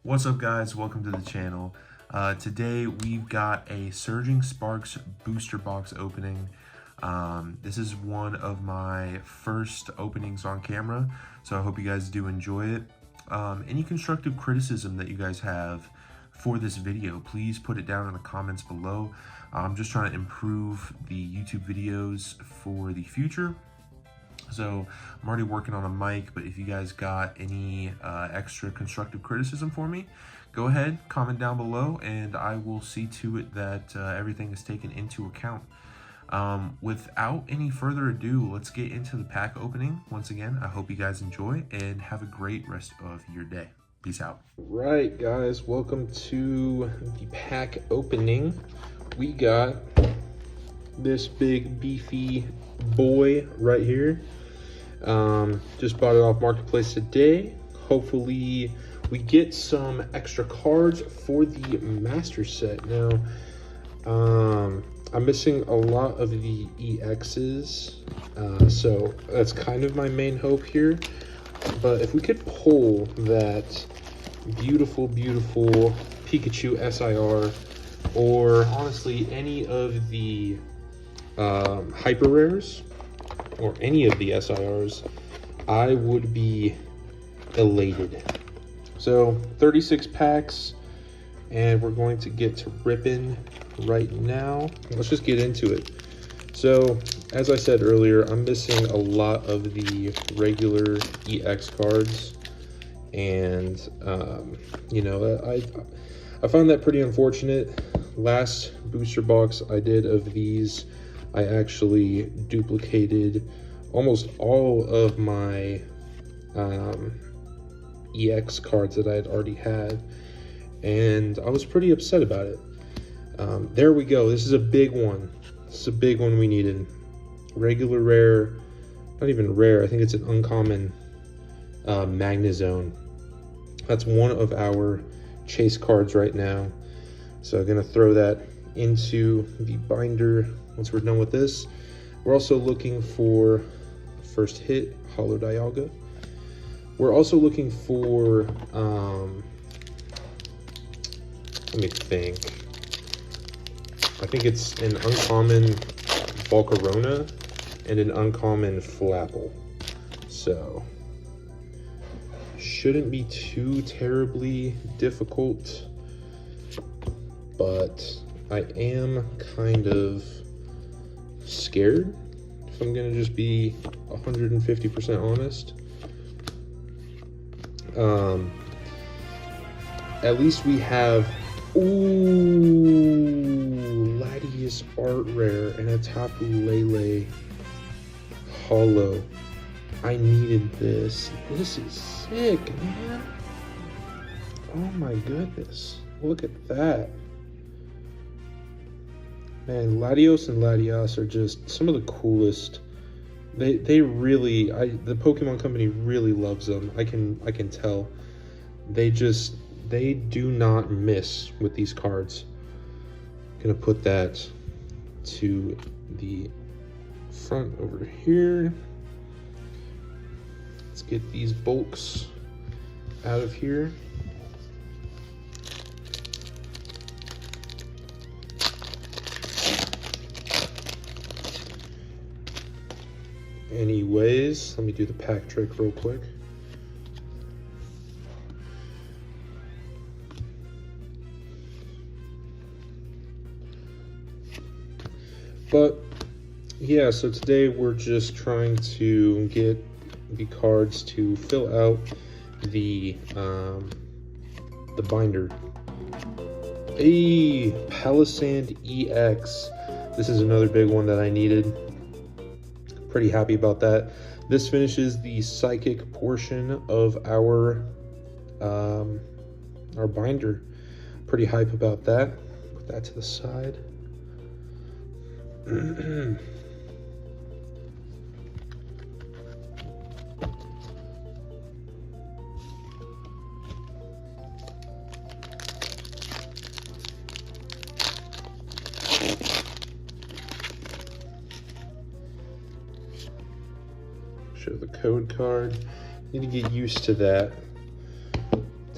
What's up, guys? Welcome to the channel. Today we've got a Surging Sparks booster box opening. This is one of my first openings on camera, so I hope you guys do enjoy it. Any constructive criticism that you guys have for this video, please put it down in the comments below. I'm just trying to improve the YouTube videos for the future. So I'm already working on a mic, but if you guys got any extra constructive criticism for me, go ahead, comment down below, and I will see to it that everything is taken into account. Without any further ado, let's get into the pack opening. Once again, I hope you guys enjoy and have a great rest of your day. Peace out. Right, guys, welcome to the pack opening. We got this big beefy boy right here. Just bought it off Marketplace today. Hopefully we get some extra cards for the master set. Now I'm missing a lot of the EXs, so that's kind of my main hope here. But if we could pull that beautiful Pikachu SIR, or honestly any of the hyper rares or any of the SIRs, I would be elated. So 36 packs, and we're going to get to ripping right now. Let's just get into it. So as I said earlier, I'm missing a lot of the regular EX cards, and you know, I found that pretty unfortunate. Last booster box I did of these, I actually duplicated almost all of my EX cards that I had already had, and I was pretty upset about it. There we go. This is a big one. This is a big one we needed. Regular rare, not even rare, I think it's an uncommon Magnezone. That's one of our chase cards right now. So I'm gonna throw that into the binder once we're done with this. We're also looking for first hit, Holo Dialga. We're also looking for, let me think. I think it's an uncommon Volcarona and an uncommon Flapple. So, shouldn't be too terribly difficult, but I am kind of scared, if I'm gonna just be 150% honest. At least we have, ooh, Latias art rare and a Tapu Lele holo. I needed this. This is sick, man. Oh my goodness, look at that. Man, Latios and Latias are just some of the coolest. They really, the Pokemon Company really loves them. I can tell. They do not miss with these cards. Gonna put that to the front over here. Let's get these bulks out of here. Anyways, let me do the pack trick real quick. But yeah, so today we're just trying to get the cards to fill out the binder. A Palisand EX. This is another big one that I needed. Pretty happy about that. This finishes the psychic portion of our binder. Pretty hype about that. Put that to the side. Show the code card. Need to get used to that.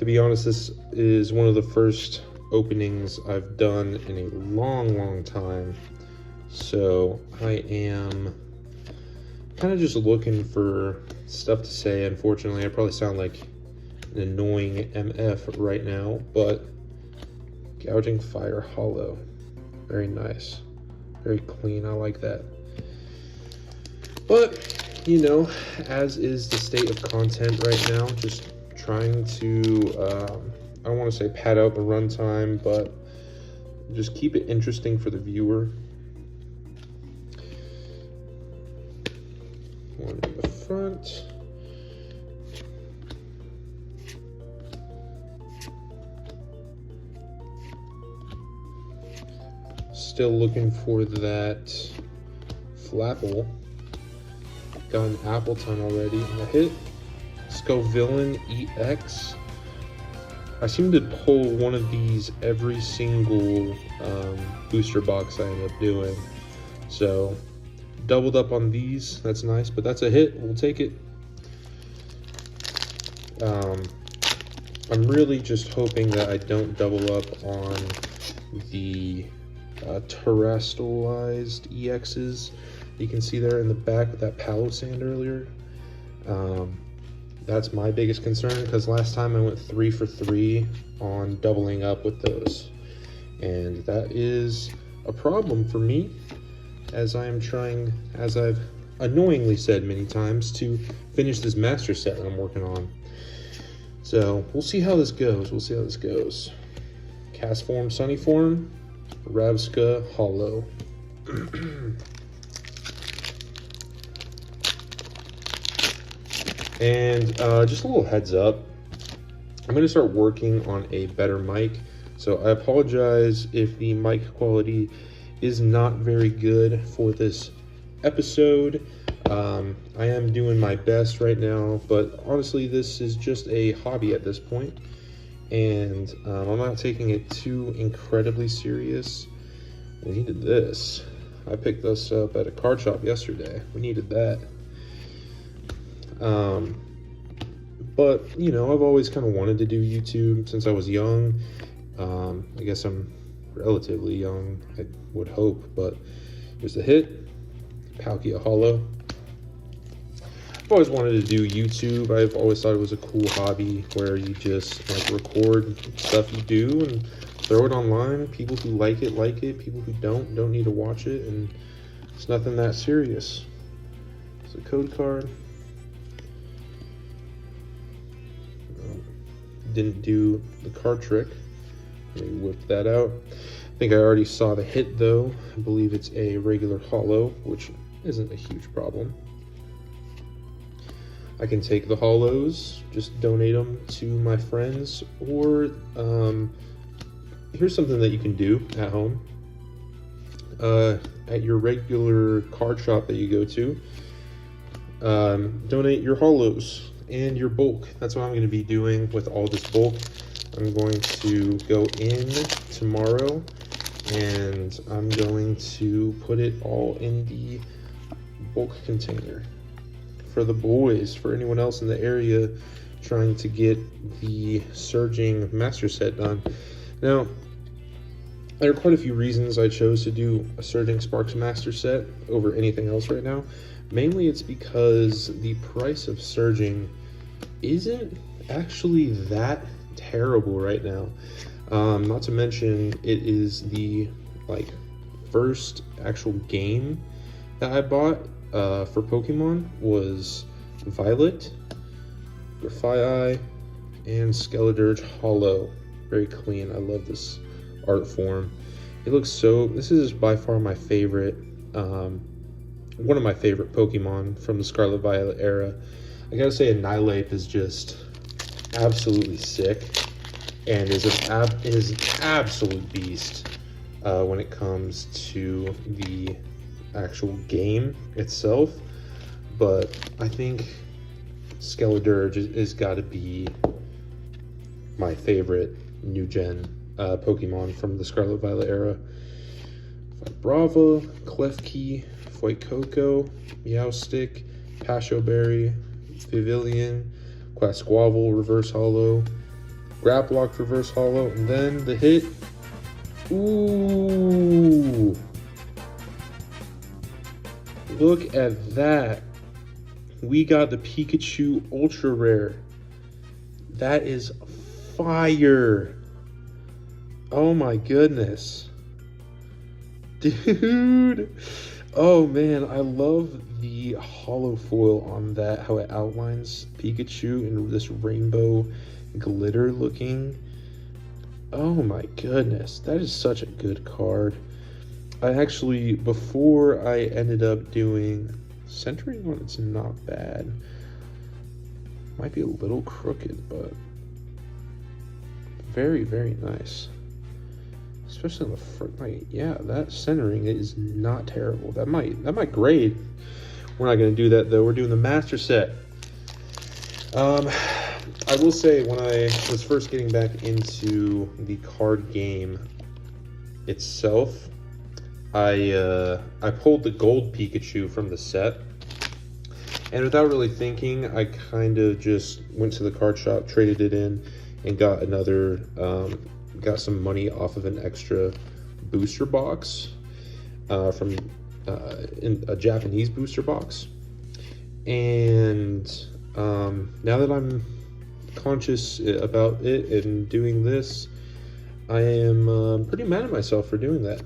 To be honest, this is one of the first openings I've done in a long time. So I am kind of just looking for stuff to say. Unfortunately, I probably sound like an annoying MF right now, but Gouging Fire Hollow. Very nice. Very clean. I like that. But, you know, as is the state of content right now, just trying to, I don't want to say pad out the runtime, but just keep it interesting for the viewer. One in the front. Still looking for that Flapple. Got an Appleton already. And a hit. Scovillain EX. I seem to pull one of these every single booster box I end up doing. So, doubled up on these. That's nice, but that's a hit. We'll take it. I'm really just hoping that I don't double up on the terrestrialized EXs. You can see there in the back with that Palo Sand earlier. That's my biggest concern, because last time I went 3 for 3 on doubling up with those, and that is a problem for me, as I am trying, as I've annoyingly said many times, to finish this master set that I'm working on. So we'll see how this goes. Cast Form, Sunny Form, Ravska Hollow. And just a little heads up, I'm going to start working on a better mic. So I apologize if the mic quality is not very good for this episode. I am doing my best right now, but honestly, this is just a hobby at this point, and I'm not taking it too incredibly serious. We needed this. I picked this up at a card shop yesterday. We needed that. But, you know, I've always kind of wanted to do YouTube since I was young. I guess I'm relatively young, I would hope, but here's the hit. Palkia Hollow. I've always wanted to do YouTube. I've always thought it was a cool hobby where you just like record stuff you do and throw it online. People who like it. People who don't need to watch it, and it's nothing that serious. It's a code card. Didn't do the card trick. Let me whip that out. I think I already saw the hit though. I believe it's a regular hollow, which isn't a huge problem. I can take the hollows, just donate them to my friends, or here's something that you can do at home. At your regular card shop that you go to, donate your hollows and your bulk. That's what I'm going to be doing with all this bulk. I'm going to go in tomorrow and I'm going to put it all in the bulk container for the boys, for anyone else in the area trying to get the Surging Master Set done. Now, there are quite a few reasons I chose to do a Surging Sparks Master Set over anything else right now. Mainly it's because the price of Surging isn't actually that terrible right now. Not to mention, it is the first actual game that I bought for Pokemon was Violet, Grafaiai, and Skeledirge Hollow. Very clean. I love this art form. It looks so. This is by far my favorite. One of my favorite Pokemon from the Scarlet Violet era. I gotta say, Annihilape is just absolutely sick, and is an absolute beast when it comes to the actual game itself. But I think Skeledirge is got to be my favorite new gen Pokemon from the Scarlet Violet era. Brava, Klefki, Fuecoco, Meowstic, Pasho Berry, Pavilion, Quasquavel, Reverse Hollow, Grab Lock Reverse Hollow, and then the hit. Ooh! Look at that. We got the Pikachu Ultra Rare. That is fire. Oh my goodness. Dude. Oh man, I love the hollow foil on that, how it outlines Pikachu in this rainbow glitter looking. Oh my goodness, that is such a good card. I actually, before I ended up doing centering on it's not bad. Might be a little crooked, but very, very nice. Especially on the front, like, yeah, that centering is not terrible. That might grade. We're not gonna do that though. We're doing the master set. I will say, when I was first getting back into the card game itself, I pulled the gold Pikachu from the set, and without really thinking, I kind of just went to the card shop, traded it in, and got another, got some money off of an extra booster box from in a Japanese booster box. And now that I'm conscious about it and doing this, I am pretty mad at myself for doing that.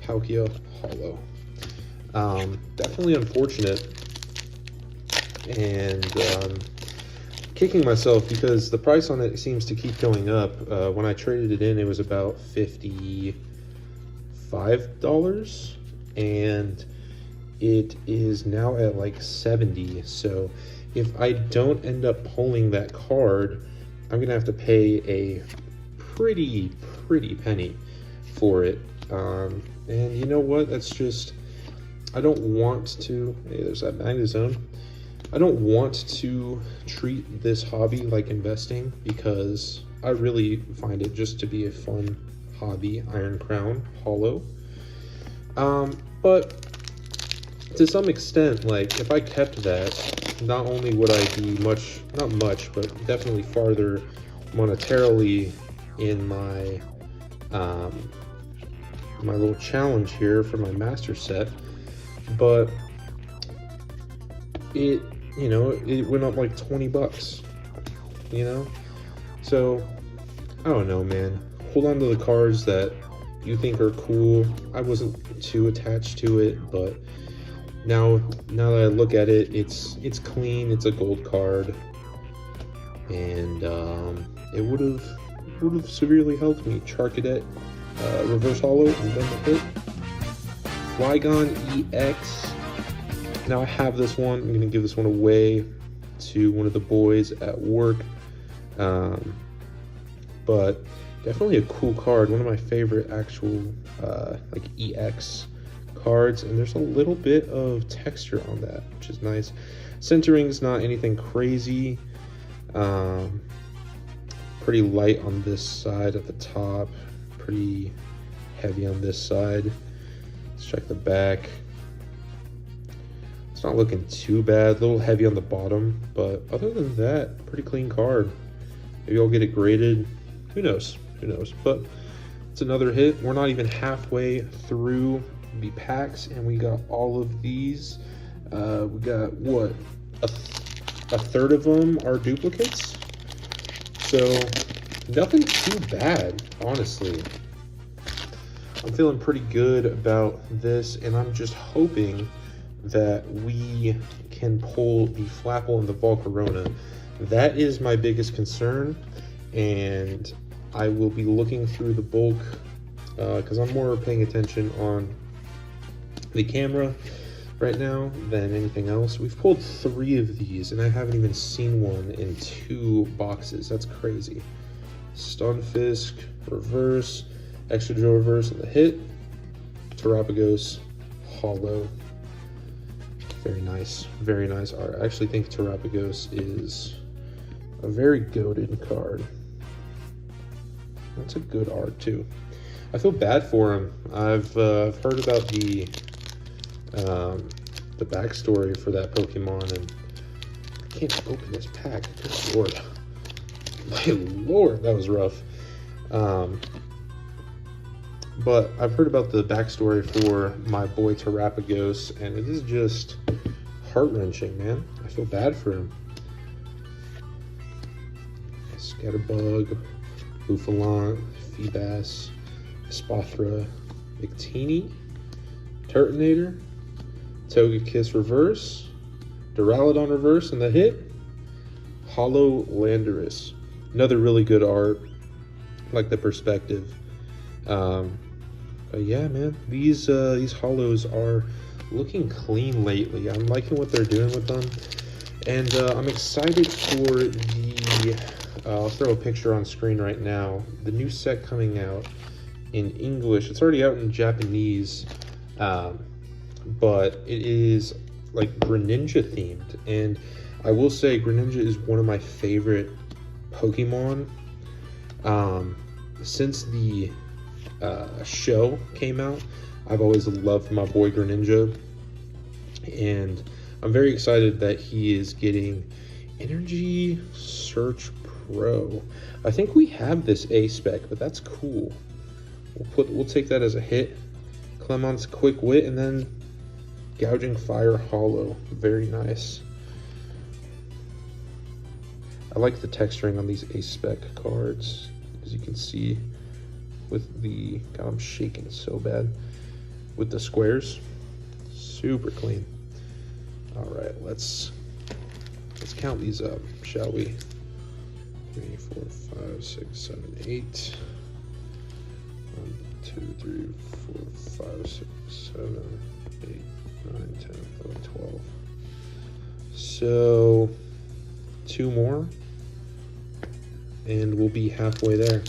Palkia Hollow. Definitely unfortunate, and kicking myself because the price on it seems to keep going up. When I traded it in, it was about $55, and it is now at like 70. So if I don't end up pulling that card, I'm gonna have to pay a pretty penny for it. And you know what? That's just, I don't want to. Hey, there's that Magnezone. I don't want to treat this hobby like investing, because I really find it just to be a fun hobby. Iron Crown Hollow. But to some extent, like, if I kept that, not only would I be not much, but definitely farther monetarily in my my little challenge here for my master set, but it, you know, it went up like 20 bucks, you know? So, I don't know, man. Hold on to the cards that you think are cool. I wasn't too attached to it, but now that I look at it, it's clean, it's a gold card, and it would have severely helped me. Charcadet, Reverse Hollow, and then the hit. Flygon EX. Now I have this one. I'm gonna give this one away to one of the boys at work. But definitely a cool card. One of my favorite actual like EX cards, and there's a little bit of texture on that, which is nice. Centering's not anything crazy. Pretty light on this side at the top, pretty heavy on this side. Let's check the back. It's not looking too bad, a little heavy on the bottom, but other than that, pretty clean card. Maybe I'll get it graded, who knows, but it's another hit. We're not even halfway through the packs, and we got all of these. We got, what, a third of them are duplicates? So nothing too bad, honestly. I'm feeling pretty good about this, and I'm just hoping that we can pull the Flapple and the Volcarona. That is my biggest concern, and I will be looking through the bulk because I'm more paying attention on the camera right now than anything else. We've pulled 3 of these, and I haven't even seen one in 2 boxes. That's crazy. Stunfisk, reverse, Extra reverse, and the hit. Terapagos, hollow. Very nice, very nice art. I actually think Terapagos is a very goated card. That's a good art too. I feel bad for him. I've heard about the backstory for that Pokemon, and I can't open this pack. Good lord. My lord, that was rough. But I've heard about the backstory for my boy Terrapagos, and it is just heart-wrenching, man. I feel bad for him. Scatterbug, Buffalant, Feebas, Spothra, Victini, Turtonator, Togekiss Reverse, Duraludon Reverse in the hit, Hollow Landorus. Another really good art, like the perspective. But yeah, man, these hollows are looking clean lately. I'm liking what they're doing with them, and I'm excited for the. I'll throw a picture on screen right now. The new set coming out in English. It's already out in Japanese, but it is like Greninja themed, and I will say Greninja is one of my favorite Pokemon. Since the show came out, I've always loved my boy Greninja, and I'm very excited that he is getting Energy Search Pro. I think we have this A spec, but that's cool. We'll take that as a hit. Clemont's Quick Wit, and then Gouging Fire Hollow. Very nice. I like the texturing on these A spec cards, as you can see with the, God, I'm shaking so bad with the squares. Super clean. All right, let's count these up, shall we? 3, 4, 5, 6, 7, 8. 1, 2, 3, 4, 5, 6, 7, 8, 9, 10, 11, 12. So 2 more, and we'll be halfway there.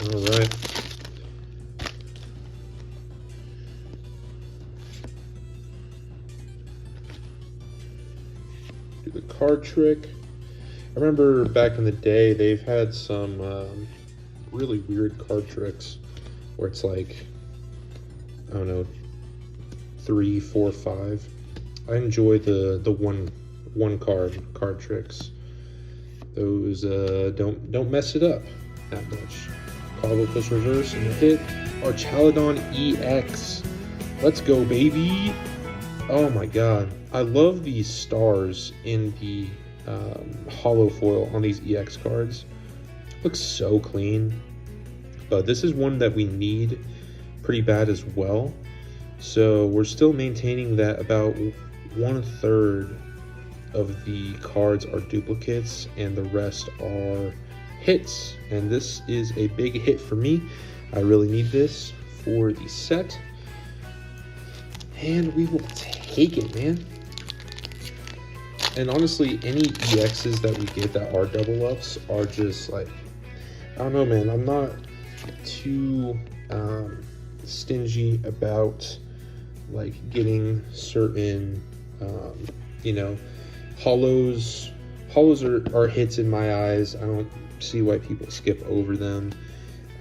All right. Do the card trick. I remember back in the day, they've had some really weird card tricks where it's like, I don't know, 3, 4, 5. I enjoy the one card tricks. Those don't mess it up that much. Cobblefist Reverse and a hit. Archaludon EX. Let's go, baby. Oh my god. I love these stars in the hollow foil on these EX cards. Looks so clean. But this is one that we need pretty bad as well. So we're still maintaining that about 1/3 of the cards are duplicates and the rest are hits. And this is a big hit for me. I really need this for the set. And we will take it, man. And honestly, any EXs that we get that are double ups are just like, I don't know, man. I'm not too stingy about like getting certain, hollows. Hollows are hits in my eyes. I don't see why people skip over them.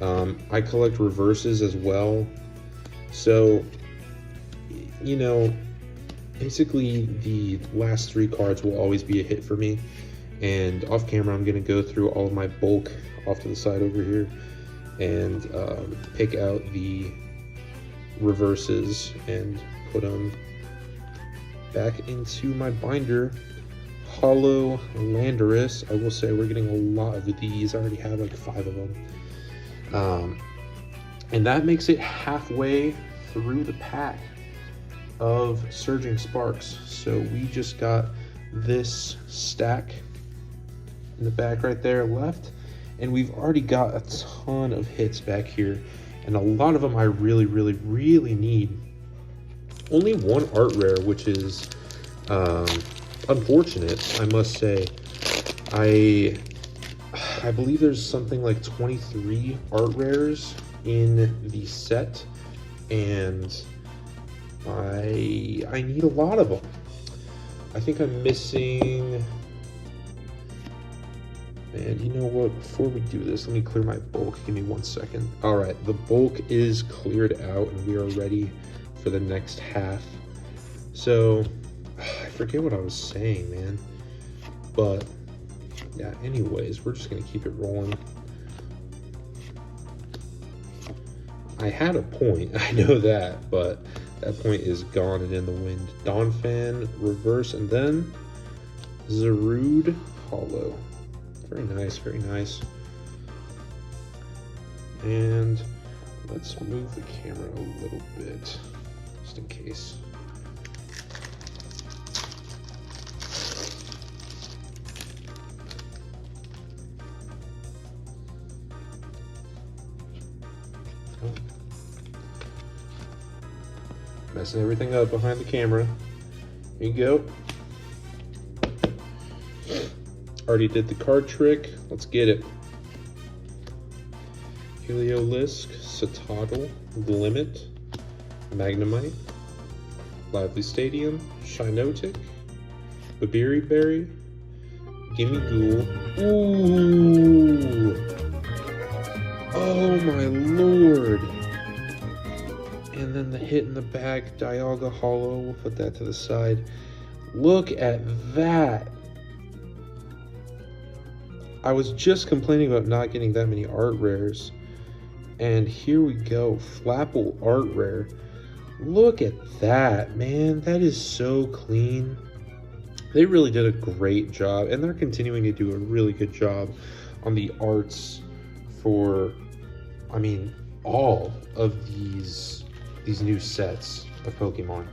I collect reverses as well. So, basically the last 3 cards will always be a hit for me. And off camera, I'm going to go through all of my bulk off to the side over here and pick out the reverses and put them back into my binder. Hollow Landorus. I will say we're getting a lot of these. I already have like 5 of them. And that makes it halfway through the pack of Surging Sparks. So we just got this stack in the back right there left, and we've already got a ton of hits back here, and a lot of them I really need. Only 1 art rare, which is unfortunate, I must say. I believe there's something like 23 art rares in the set, and I need a lot of them. I think I'm missing. And you know what? Before we do this, let me clear my bulk. Give me 1 second. All right, the bulk is cleared out, and we are ready for the next half. So I forget what I was saying, man. But yeah, anyways, we're just gonna keep it rolling. I had a point, I know that, but that point is gone and in the wind. Donphan, reverse, and then Zarude Hollow. Very nice, very nice. And let's move the camera a little bit, just in case. Oh. Messing everything up behind the camera. Here you go. Already did the card trick. Let's get it. Heliolisk, Citadel, Glimmet, Magnemite, Lively Stadium, Shinotic, Babiri Berry, Gimme Ghoul. Ooh! Oh my lord! And then the hit in the back, Dialga Hollow. We'll put that to the side. Look at that! I was just complaining about not getting that many art rares. And here we go, Flapple art rare. Look at that, man. That is so clean. They really did a great job, and they're continuing to do a really good job on the arts for, I mean, all of these new sets of Pokemon.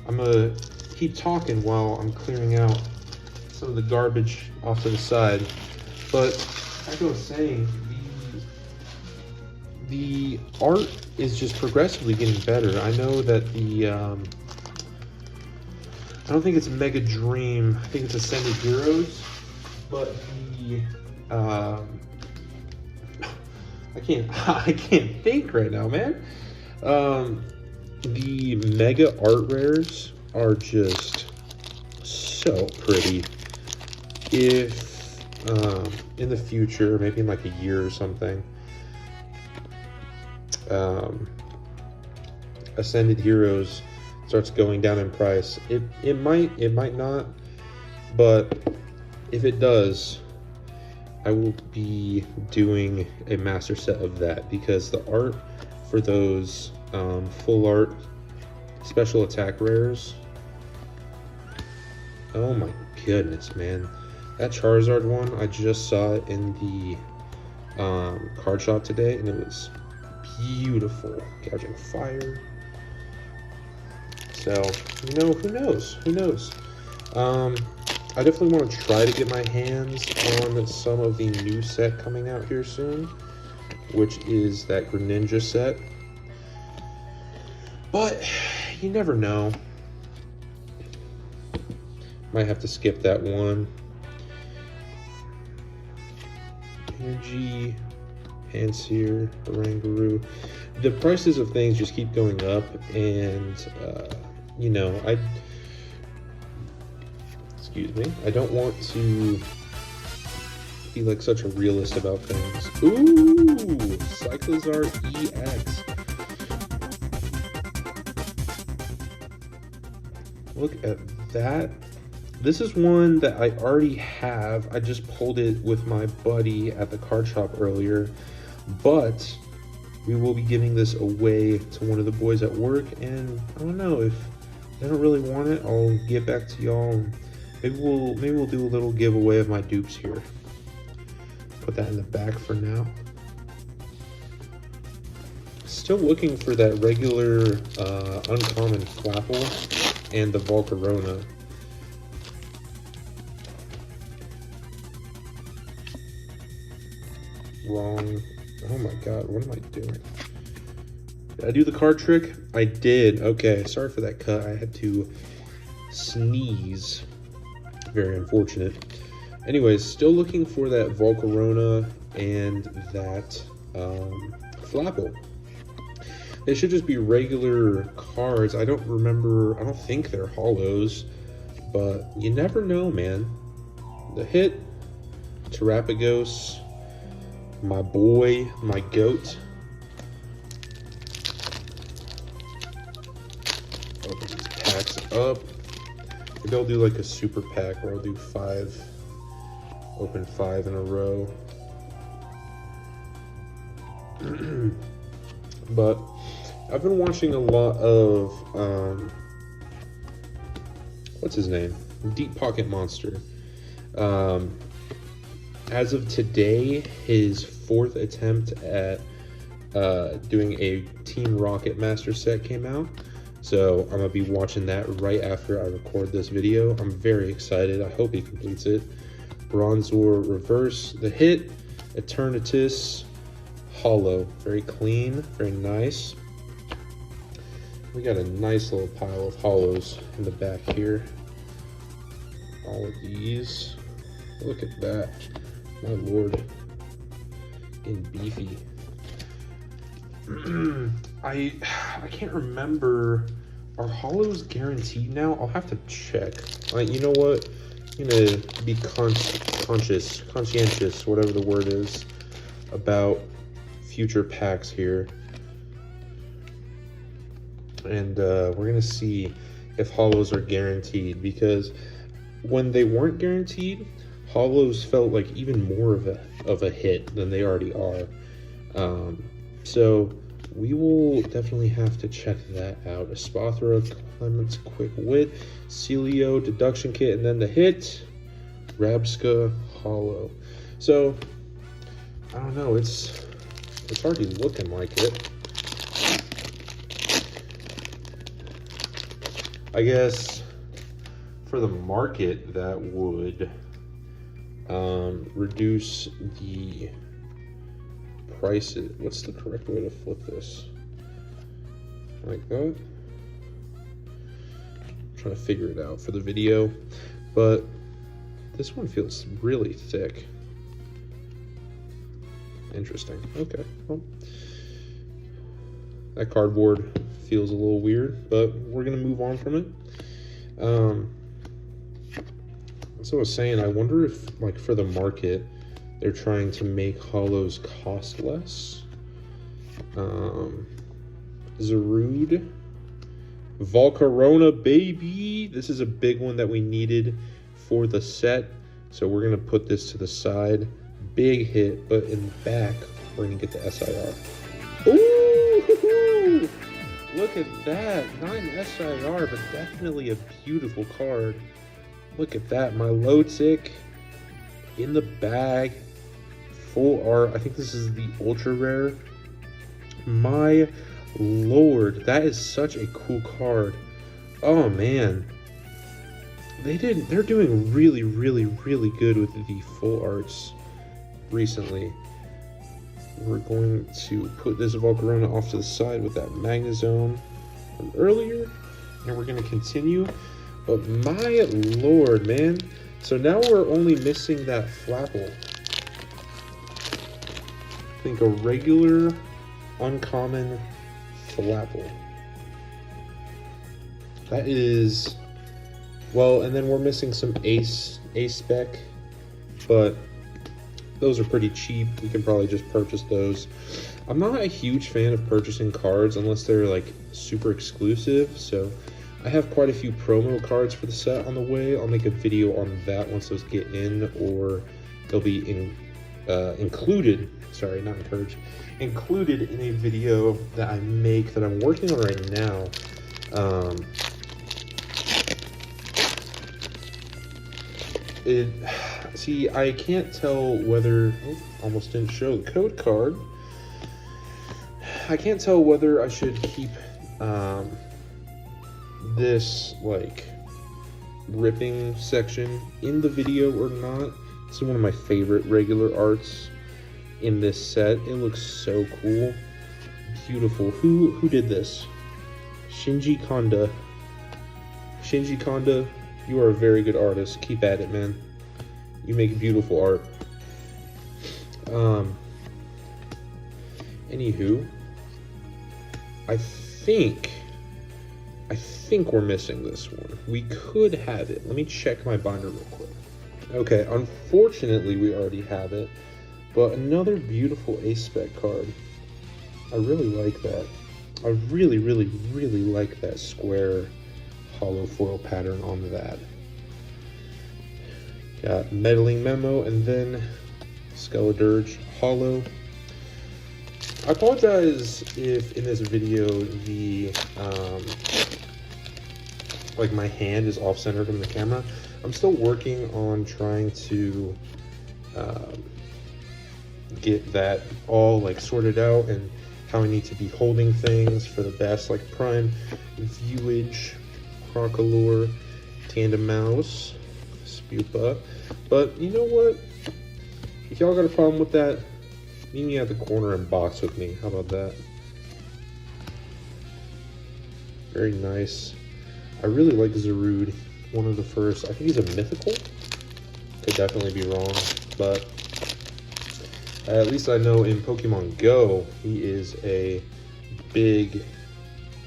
I'm gonna keep talking while I'm clearing out some of the garbage off to the side. But like I was saying, the art is just progressively getting better. I know that the I don't think it's Mega Dream, I think it's Ascended Heroes, but the I can't think right now, man. The Mega art rares are just so pretty. If in the future, maybe in like a year or something, Ascended Heroes starts going down in price, it might not, but if it does, I will be doing a master set of that, because the art for those full art special attack rares, oh my goodness, man. That Charizard one, I just saw it in the card shop today, and it was beautiful. Gouging Fire. So, you know, who knows? Who knows? I definitely want to try to get my hands on some of the new set coming out here soon, which is that Greninja set. But you never know. Might have to skip that one. Energy, Panseer, Oranguru. The prices of things just keep going up, and you know, excuse me, I don't want to be like such a realist about things. Ooh, Cyclizar EX. Look at that. This is one that I already have. I just pulled it with my buddy at the card shop earlier, but we will be giving this away to one of the boys at work, and I don't know, if they don't really want it, I'll get back to y'all. Maybe we'll do a little giveaway of my dupes here. Put that in the back for now. Still looking for that regular uncommon Flapple and the Volcarona. Wrong. Oh my god, what am I doing? Did I do the card trick? I did. Okay, sorry for that cut. I had to sneeze. Very unfortunate. Anyways, still looking for that Volcarona and that Flapple. They should just be regular cards. I don't think they're hollows, but you never know, man. The hit, Terapagos, my boy, my goat. Open these packs up. Maybe I'll do like a super pack where I'll do open 5 in a row. But I've been watching a lot of what's his name? Deep Pocket Monster. As of today, his 4th attempt at doing a Team Rocket Master set came out. So I'm gonna be watching that right after I record this video. I'm very excited. I hope he completes it. Bronzor Reverse, the hit, Eternatus, Hollow. Very clean, very nice. We got a nice little pile of hollows in the back here. All of these. Look at that. My lord. Getting beefy. I can't remember. Are hollows guaranteed now? I'll have to check. You know what? I'm gonna be conscientious, whatever the word is, about future packs here. And we're gonna see if hollows are guaranteed, because when they weren't guaranteed, hollows felt like even more of a hit than they already are. So we will definitely have to check that out. Espathra, Clement's Quick Wit, Celio, Deduction Kit, and then the hit, Rabska, Hollow. So I don't know, it's already looking like it. I guess for the market that would reduce the prices. What's the correct way to flip this? Like that? I'm trying to figure it out for the video, but this one feels really thick. Interesting. Okay, well, that cardboard feels a little weird, but we're gonna move on from it. So I was saying, I wonder if, like, for the market, they're trying to make hollows cost less. Zarude, Volcarona, baby. This is a big one that we needed for the set, so we're gonna put this to the side. Big hit, but in the back, we're gonna get the SIR. Ooh, look at that. Not an SIR, but definitely a beautiful card. Look at that, my low tick in the bag, full art. I think this is the ultra rare. My lord, that is such a cool card. Oh man, they're doing really, really, really good with the full arts recently. We're going to put this Volcarona off to the side with that Magnezone from earlier, and we're going to continue. But my lord, man. So now we're only missing that Flapple. I think a regular, uncommon Flapple. That is, well, and then we're missing some Ace spec, but those are pretty cheap. We can probably just purchase those. I'm not a huge fan of purchasing cards unless they're like super exclusive, so I have quite a few promo cards for the set on the way. I'll make a video on that once those get in, or they'll be included, sorry, not encouraged, included in a video that I make that I'm working on right now. See, I can't tell whether, almost didn't show the code card. I can't tell whether I should keep this like ripping section in the video or not. This is one of my favorite regular arts in this set. It looks so cool, beautiful. Who did this? Shinji Kanda. Shinji Kanda, you are a very good artist. Keep at it, man. You make beautiful art. Anywho, I think we're missing this one. We could have it. Let me check my binder real quick. Okay, unfortunately we already have it, but another beautiful Ace spec card. I really like that. I really, really, really like that square hollow foil pattern on that. Got Meddling Memo, and then Skeledirge Hollow. I apologize if in this video the like my hand is off center from the camera. I'm still working on trying to get that all like sorted out and how I need to be holding things for the best, like prime viewage, Crocolore, Tandem Mouse, Spupa. But you know what? If y'all got a problem with that, meet me at the corner and box with me. How about that? Very nice. I really like Zarude. One of the first. I think he's a mythical. Could definitely be wrong, but at least I know in Pokemon Go he is a big.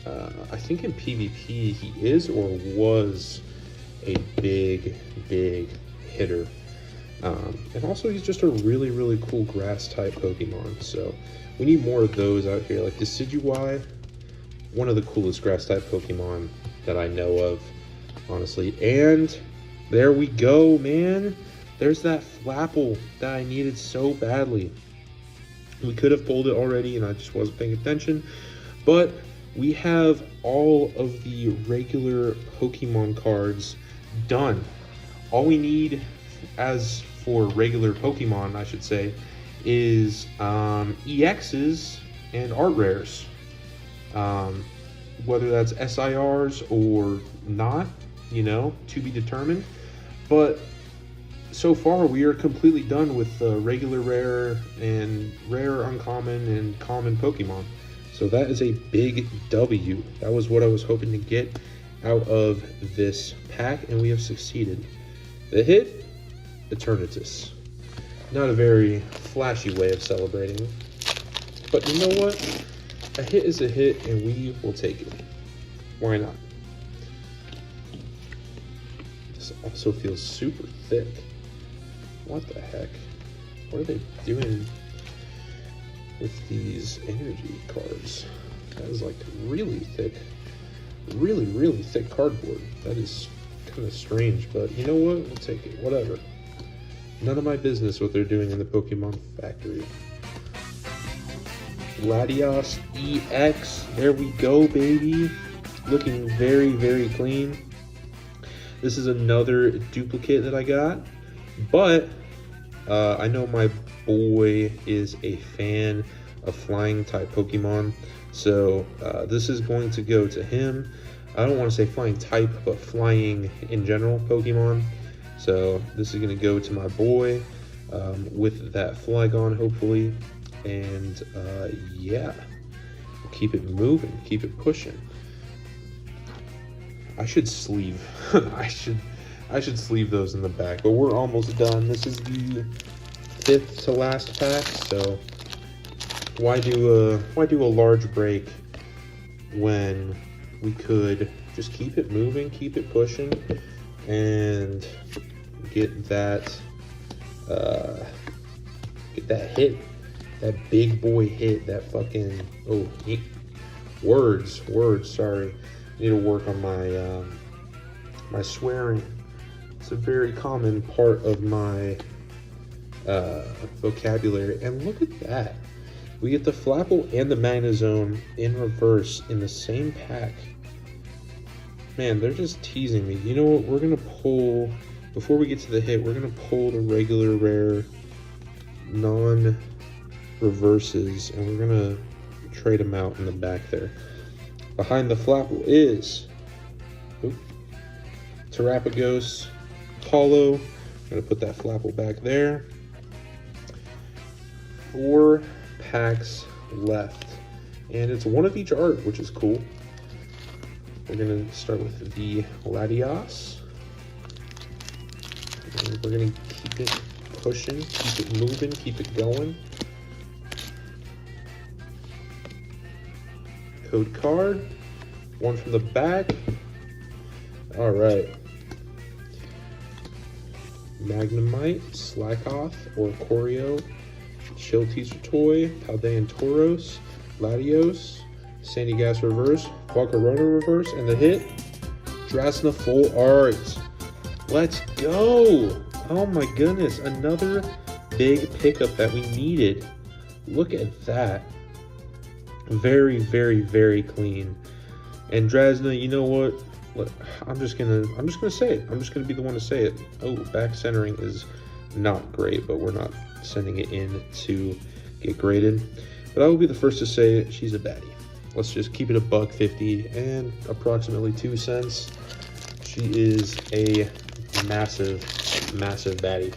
I think in PvP he is or was a big hitter. And also he's just a really cool grass type Pokemon, so we need more of those out here. Like Decidueye, one of the coolest grass type Pokemon that I know of, honestly. And there we go, man. There's that Flapple that I needed so badly. We could have pulled it already and I just wasn't paying attention, but we have all of the regular Pokemon cards done. All we need as for regular Pokemon, I should say, is EXs and art rares. Whether that's SIRs or not, you know, to be determined. But so far we are completely done with the regular rare and rare, uncommon, and common Pokemon. So that is a big W. That was what I was hoping to get out of this pack, and we have succeeded. The hit, Eternatus. Not a very flashy way of celebrating, but you know what? A hit is a hit, and we will take it. Why not? This also feels super thick. What the heck? What are they doing with these energy cards? That is like really thick. Really thick cardboard. That is kind of strange, but you know what? We'll take it. Whatever. None of my business what they're doing in the Pokemon factory. Latios EX. There we go, baby. Looking very clean. This is another duplicate that I got, but I know my boy is a fan of flying type Pokemon, so this is going to go to him. I don't want to say flying type, but flying in general Pokemon. So this is going to go to my boy with that Flygon, hopefully. And yeah, we'll keep it moving, keep it pushing. I should sleeve. I should sleeve those in the back, but we're almost done. This is the 5th to last pack, so why do a large break when we could just keep it moving, keep it pushing, and get that hit, that big boy hit, that fucking words. Sorry, I need to work on my my swearing. It's a very common part of my vocabulary. And look at that. We get the Flapple and the Magnezone in reverse in the same pack. Man, they're just teasing me. You know what? We're going to pull, before we get to the hit, we're going to pull the regular rare non-reverses, and we're going to trade them out in the back there. Behind the Flapple is Terrapagos Hollow. I'm going to put that Flapple back there. 4 packs left, and it's one of each art, which is cool. We're going to start with the Latios. And we're going to keep it pushing, keep it moving, keep it going. Code card, one from the back. All right. Magnemite, Slackoth, Oricorio, Chill Teacher Toy, Paldean Tauros, Latios, Sandy Gas Reverse, Volcarona Reverse, and the hit, Drasna Full Art. Let's go! Oh my goodness, another big pickup that we needed. Look at that. Very, very, very clean. And Drasna, you know what? Look, I'm just gonna say it. I'm just gonna be the one to say it. Oh, back centering is not great, but we're not sending it in to get graded. But I will be the first to say it. She's a baddie. Let's just keep it a $1.50 and approximately 2 cents. She is a massive, massive baddie.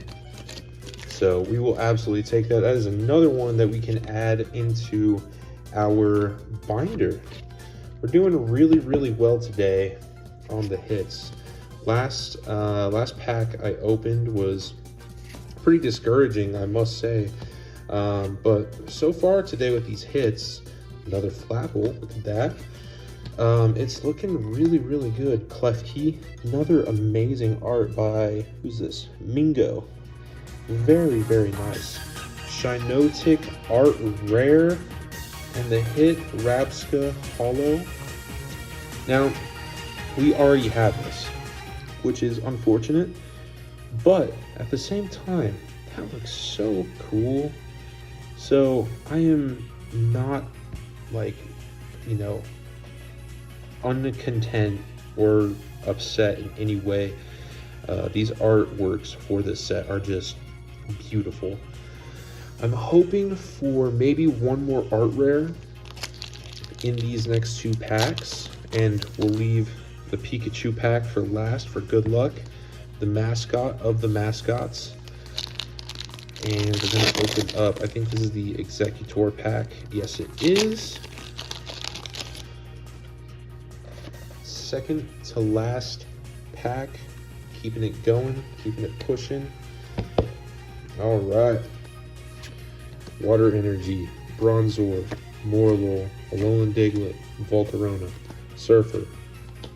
So we will absolutely take that. That is another one that we can add into our binder. We're doing really, really well today on the hits. Last pack I opened was pretty discouraging, I must say. But so far today with these hits, another Flapple, look at that. It's looking really, really good. Klefki, another amazing art by, who's this? Mingo. Very, very nice. Shinotic art rare. And the hit Rabska Hollow. Now, we already have this, which is unfortunate, but at the same time, that looks so cool. So I am not like, you know, uncontent or upset in any way. These artworks for this set are just beautiful. I'm hoping for maybe one more art rare in these next 2 packs, and we'll leave the Pikachu pack for last for good luck. The mascot of the mascots. And we're gonna open up, I think this is the Executor pack. Yes, it is. Second to last pack. Keeping it going, keeping it pushing. All right. Water Energy, Bronzor, Morlul, Alolan Diglett, Volcarona, Surfer,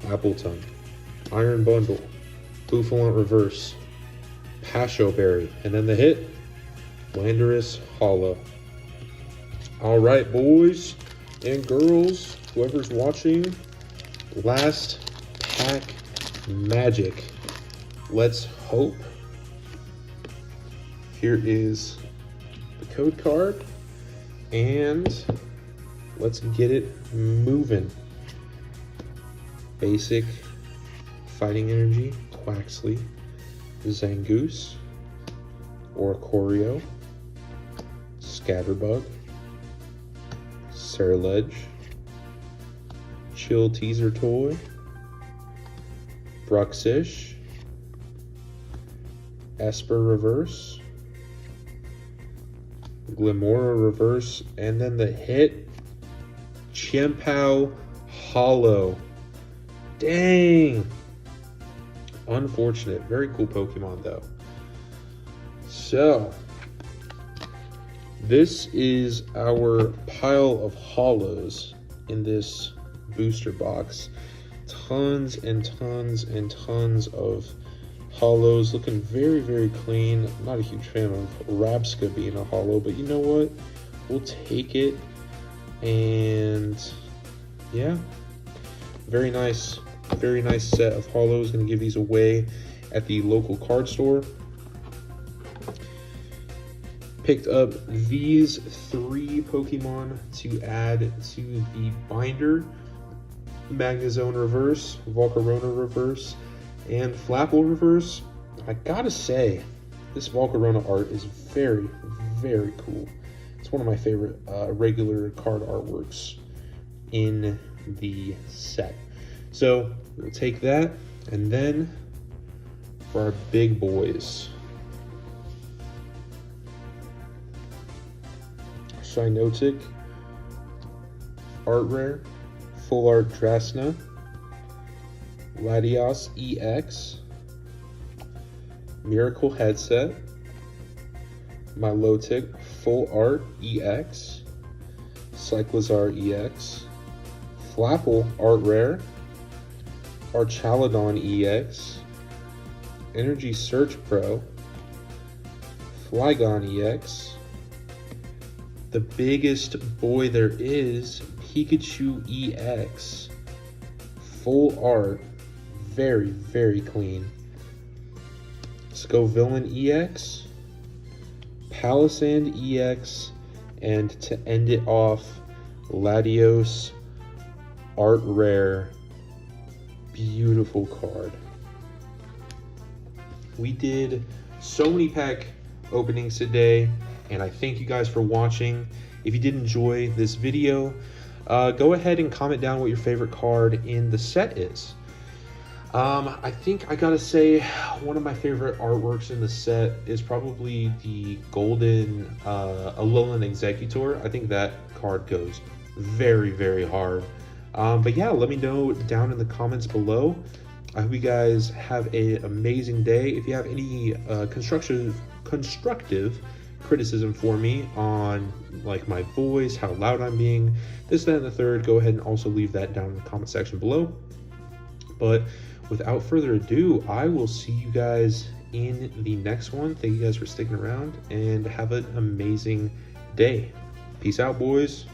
Appleton, Iron Bundle, Buffalant Reverse, Pasho Berry, and then the hit, Landorus Hollow. All right, boys and girls, whoever's watching, last pack magic. Let's hope. Here is the code card, and let's get it moving. Basic Fighting Energy, Quaxley, Zangoose, Oricorio, Scatterbug, Surledge, Chill Teaser Toy, Bruxish, Esper Reverse, Glimora Reverse, and then the hit, Chien-Pao Hollow. Dang! Unfortunate. Very cool Pokemon, though. So, this is our pile of hollows in this booster box. Tons and tons and tons of hollows, looking very, very clean. I'm not a huge fan of Rabska being a hollow, but you know what? We'll take it. And yeah, very nice set of hollows. Gonna give these away at the local card store. Picked up these 3 Pokemon to add to the binder: Magnezone Reverse, Volcarona Reverse, and Flapple Reverse. I gotta say, this Volcarona art is very, very cool. It's one of my favorite regular card artworks in the set. So we'll take that, and then for our big boys, Shinotic Art Rare, Full Art Drasna, Latios EX, Miracle Headset, Milotic Full Art EX, Cyclizar EX, Flapple Art Rare, Archaludon EX, Energy Search Pro, Flygon EX, the biggest boy there is, Pikachu EX, full art, very, very clean. Let's go Villain EX, Palisand EX, and to end it off, Latios Art Rare. Beautiful card. We did so many pack openings today, and I thank you guys for watching. If you did enjoy this video, go ahead and comment down what your favorite card in the set is. I think I gotta say one of my favorite artworks in the set is probably the golden Alolan Executor. I think that card goes very, very hard. But yeah, let me know down in the comments below. I hope you guys have an amazing day. If you have any constructive criticism for me on like my voice, how loud I'm being, this, that, and the third, go ahead and also leave that down in the comment section below. But without further ado, I will see you guys in the next one. Thank you guys for sticking around, and have an amazing day. Peace out, boys.